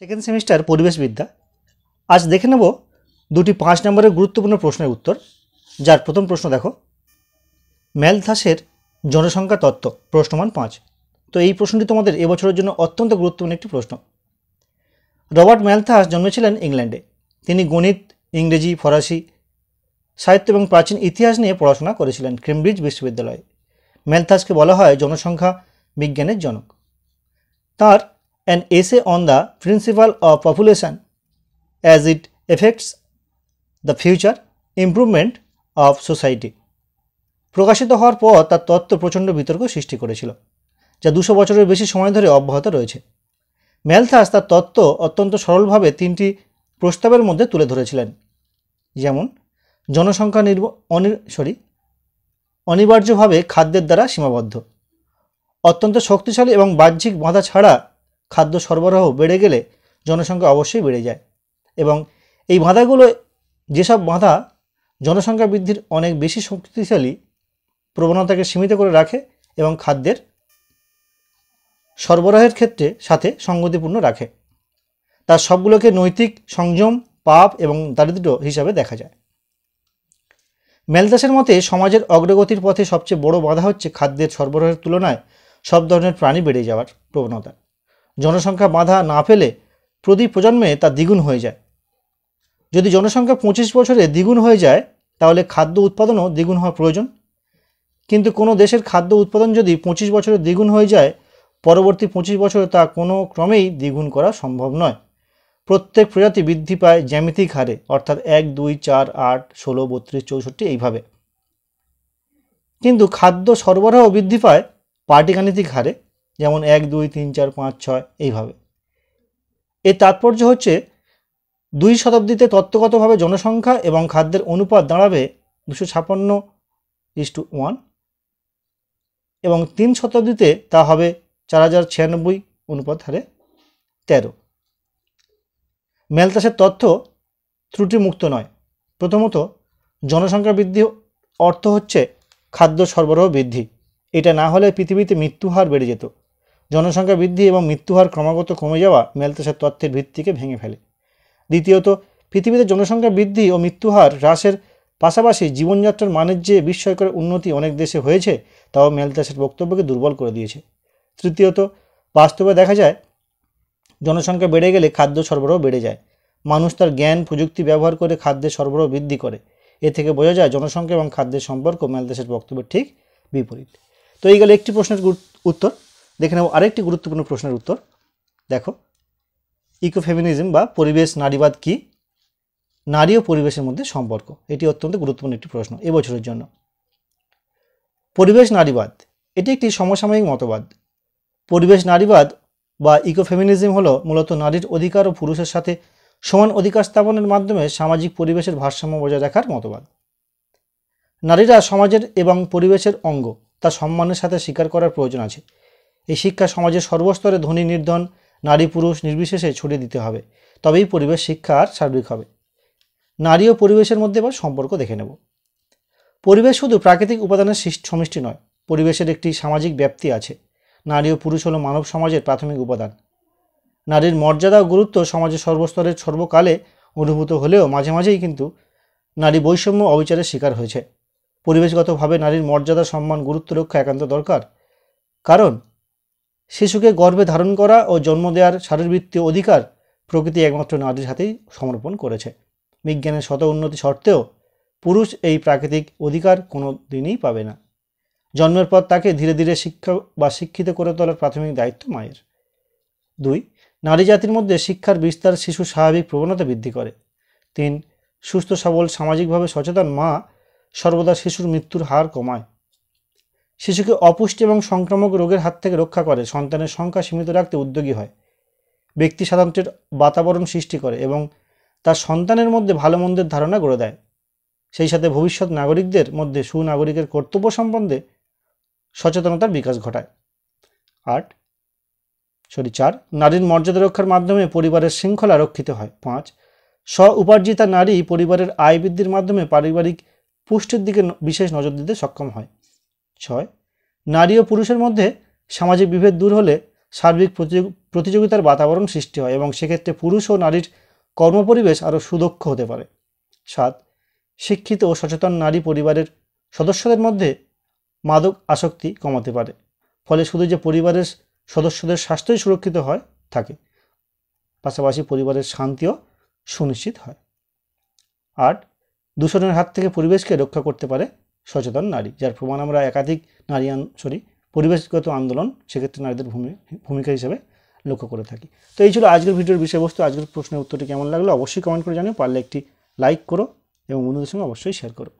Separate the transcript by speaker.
Speaker 1: Second semester পরিবেশবিদ্যা। আজ দেখে নেব দুটি 5 নম্বরের গুরুত্বপূর্ণ প্রশ্নের উত্তর। যার প্রথম প্রশ্ন দেখো, ম্যালথাসের জনসংখ্যা তত্ত্ব, প্রশ্নমান 5। তো এই প্রশ্নটি তোমাদের এবছরের জন্য অত্যন্ত গুরুত্বপূর্ণ একটি প্রশ্ন। রবার্ট ম্যালথাস জন্মেছিলেন ইংল্যান্ডে। তিনি গণিত, ইংরেজি, ফরাসি সাহিত্য এবং প্রাচীন ইতিহাস নিয়ে পড়াশোনা করেছিলেন কেমব্রিজ বিশ্ববিদ্যালয়ে। ম্যালথাসকে বলা হয় জনসংখ্যা বিজ্ঞানের জনক। তার an essay on the principle of population as it affects the future improvement of society প্রকাশিত হওয়ার পর তার তত্ত্ব প্রচণ্ড বিতর্ক সৃষ্টি করেছিল, যা 200 বছরের বেশি সময় ধরে অব্যাহত রয়েছে। ম্যালথাস তার তত্ত্ব অত্যন্ত সরলভাবে 3টি প্রস্তাবের মধ্যে তুলে ধরেছিলেন, যেমন জনসংখ্যা অনিবার্যভাবে খাদ্যের দ্বারা সীমাবদ্ধ, অত্যন্ত শক্তিশালী এবং বাহ্যিক বাধা ছাড়া খাদ্য সরবরাহ বেড়ে গেলে জনসংখ্যা অবশ্যই বেড়ে যায়, এবং এই বাধাগুলো যেসব বাধা জনসংখ্যা বৃদ্ধির অনেক বেশি শক্তিশালী প্রবণতাকে সীমিত করে রাখে এবং খাদ্যের সরবরাহের ক্ষেত্রে সাথে সঙ্গতিপূর্ণ রাখে, তার সবগুলোকে নৈতিক সংযম, পাপ এবং দারিদ্র্য হিসাবে দেখা যায়। ম্যালথাসের মতে সমাজের অগ্রগতির পথে সবচেয়ে বড় বাধা হচ্ছে খাদ্যের সরবরাহের তুলনায় সব ধরনের প্রাণী বেড়ে যাওয়ার প্রবণতা। জনসংখ্যা বাধা না পেলে প্রতি প্রজন্মে তা দ্বিগুণ হয়ে যায়। যদি জনসংখ্যা 25 বছরে দ্বিগুণ হয়ে যায়, তাহলে খাদ্য উৎপাদনও দ্বিগুণ হওয়া প্রয়োজন। কিন্তু কোনো দেশের খাদ্য উৎপাদন যদি 25 বছরে দ্বিগুণ হয়ে যায়, পরবর্তী 25 বছরে তা কোনো ক্রমেই দ্বিগুণ করা সম্ভব নয়। প্রত্যেক প্রজাতি বৃদ্ধি পায় জ্যামিতিক হারে, অর্থাৎ 1, 2, 4, 8, 16, 32, 64 এইভাবে। কিন্তু খাদ্য সরবরাহ বৃদ্ধি পায় পাটিগাণিতিক হারে, যেমন 1, 2, 3, 4, 5, 6 এইভাবে। এর তাৎপর্য হচ্ছে 2 শতাব্দীতে তত্ত্বগতভাবে জনসংখ্যা এবং খাদ্যের অনুপাত দাঁড়াবে 256:1 এবং 3 শতাব্দীতে তা হবে 4096 অনুপাত হারে 13। ম্যালথাসের তথ্য ত্রুটিমুক্ত নয়। প্রথমত, জনসংখ্যা বৃদ্ধি অর্থ হচ্ছে খাদ্য সরবরাহ বৃদ্ধি। এটা না হলে পৃথিবীতে মৃত্যুহার বেড়ে যেত। জনসংখ্যা বৃদ্ধি এবং মৃত্যুহার ক্রমাগত কমে যাওয়া ম্যালথাসের তত্ত্বের ভিত্তিকে ভেঙে ফেলে। দ্বিতীয়ত, পৃথিবীতে জনসংখ্যা বৃদ্ধি ও মৃত্যুহার হ্রাসের পাশাপাশি জীবনযাত্রার মানের যে বিস্ময়কর উন্নতি অনেক দেশে হয়েছে, তাও ম্যালথাসের বক্তব্যকে দুর্বল করে দিয়েছে। তৃতীয়ত, বাস্তবে দেখা যায় জনসংখ্যা বেড়ে গেলে খাদ্য সরবরাহ বেড়ে যায়। মানুষ তার জ্ঞান প্রযুক্তি ব্যবহার করে খাদ্যের সরবরাহ বৃদ্ধি করে। এ থেকে বোঝা যায় জনসংখ্যা এবং খাদ্যের সম্পর্ক ম্যালথাসের বক্তব্যের ঠিক বিপরীত। তো এই গেল একটি প্রশ্নের উত্তর। দেখে নেব আরেকটি গুরুত্বপূর্ণ প্রশ্নের উত্তর। দেখো, ইকোফেমিনিজম বা পরিবেশ নারীবাদ কি? নারী ও পরিবেশের মধ্যে সম্পর্ক, এটি অত্যন্ত গুরুত্বপূর্ণ একটি প্রশ্ন এবছরের জন্য। পরিবেশ নারীবাদ এটি একটি সমসাময়িক মতবাদ। পরিবেশ নারীবাদ বা ইকোফেমিনিজম হলো মূলত নারীর অধিকার ও পুরুষের সাথে সমান অধিকার স্থাপনের মাধ্যমে সামাজিক পরিবেশের ভারসাম্য বজায় রাখার মতবাদ। নারীরা সমাজের এবং পরিবেশের অঙ্গ, তা সম্মানের সাথে স্বীকার করার প্রয়োজন আছে। এই শিক্ষা সমাজের সর্বস্তরে ধনী নির্ধন, নারী পুরুষ নির্বিশেষে ছড়িয়ে দিতে হবে, তবেই পরিবেশ শিক্ষা আর সার্বিক হবে। নারী ও পরিবেশের মধ্যে এবার সম্পর্ক দেখে নেব। পরিবেশ শুধু প্রাকৃতিক উপাদানের সমষ্টি নয়, পরিবেশের একটি সামাজিক ব্যাপ্তি আছে। নারী ও পুরুষ হলো মানব সমাজের প্রাথমিক উপাদান। নারীর মর্যাদা ও গুরুত্ব সমাজের সর্বস্তরের সর্বকালে অনুভূত হলেও মাঝে মাঝেই কিন্তু নারী বৈষম্য অবিচারের শিকার হয়েছে। পরিবেশগতভাবে নারীর মর্যাদা, সম্মান, গুরুত্ব রক্ষা একান্ত দরকার। কারণ শিশুকে গর্ভে ধারণ করা ও জন্ম দেওয়ার শারীরবৃত্তীয় অধিকার প্রকৃতি একমাত্র নারীর হাতেই সমর্পণ করেছে। বিজ্ঞানের শত উন্নতি সত্ত্বেও পুরুষ এই প্রাকৃতিক অধিকার কোনো দিনই পাবে না। জন্মের পর তাকে ধীরে ধীরে শিক্ষা বা শিক্ষিত করে তোলার প্রাথমিক দায়িত্ব মায়ের। 2, নারী জাতির মধ্যে শিক্ষার বিস্তার শিশুর স্বাভাবিক প্রবণতা বৃদ্ধি করে। 3, সুস্থ সবল সামাজিকভাবে সচেতন মা সর্বদা শিশুর মৃত্যুর হার কমায়। শিশুকে অপুষ্টি এবং সংক্রামক রোগের হাত থেকে রক্ষা করে, সন্তানের সংখ্যা সীমিত রাখতে উদ্যোগী হয়। ব্যক্তি স্বাতন্ত্র্যের বাতাবরণ সৃষ্টি করে এবং তার সন্তানের মধ্যে ভালো মন্দের ধারণা গড়ে দেয়। সেই সাথে ভবিষ্যৎ নাগরিকদের মধ্যে সুনাগরিকের কর্তব্য সম্বন্ধে সচেতনতার বিকাশ ঘটায়। 4, নারীর মর্যাদা রক্ষার মাধ্যমে পরিবারের শৃঙ্খলা রক্ষিত হয়। 5, স্ব উপার্জিতা নারী পরিবারের আয় বৃদ্ধির মাধ্যমে পারিবারিক পুষ্টির দিকে বিশেষ নজর দিতে সক্ষম হয়। 6, নারী ও পুরুষের মধ্যে সামাজিক বিভেদ দূর হলে সার্বিক প্রতিযোগিতার বাতাবরণ সৃষ্টি হয় এবং সেক্ষেত্রে পুরুষ ও নারীর কর্মপরিবেশ আরও সুদক্ষ হতে পারে। 7. শিক্ষিত ও সচেতন নারী পরিবারের সদস্যদের মধ্যে মাদক আসক্তি কমাতে পারে, ফলে শুধু যে পরিবারের সদস্যদের স্বাস্থ্যই সুরক্ষিত হয় থাকে, পাশাপাশি পরিবারের শান্তিও সুনিশ্চিত হয়। 8. দূষণের হাত থেকে পরিবেশকে রক্ষা করতে পারে সচেতন নারী, যার প্রমাণ আমরা একাধিক পরিবেশগত আন্দোলন সেক্ষেত্রে নারীদের ভূমিকা হিসেবে লক্ষ্য করে থাকি। তো এই ছিল আজকের ভিডিওর বিষয়বস্তু। আজকের প্রশ্নের উত্তরটি কেমন লাগলো অবশ্যই কমেন্ট করে জানিও, পারলে একটি লাইক করো এবং বন্ধুদের সঙ্গে অবশ্যই শেয়ার করো।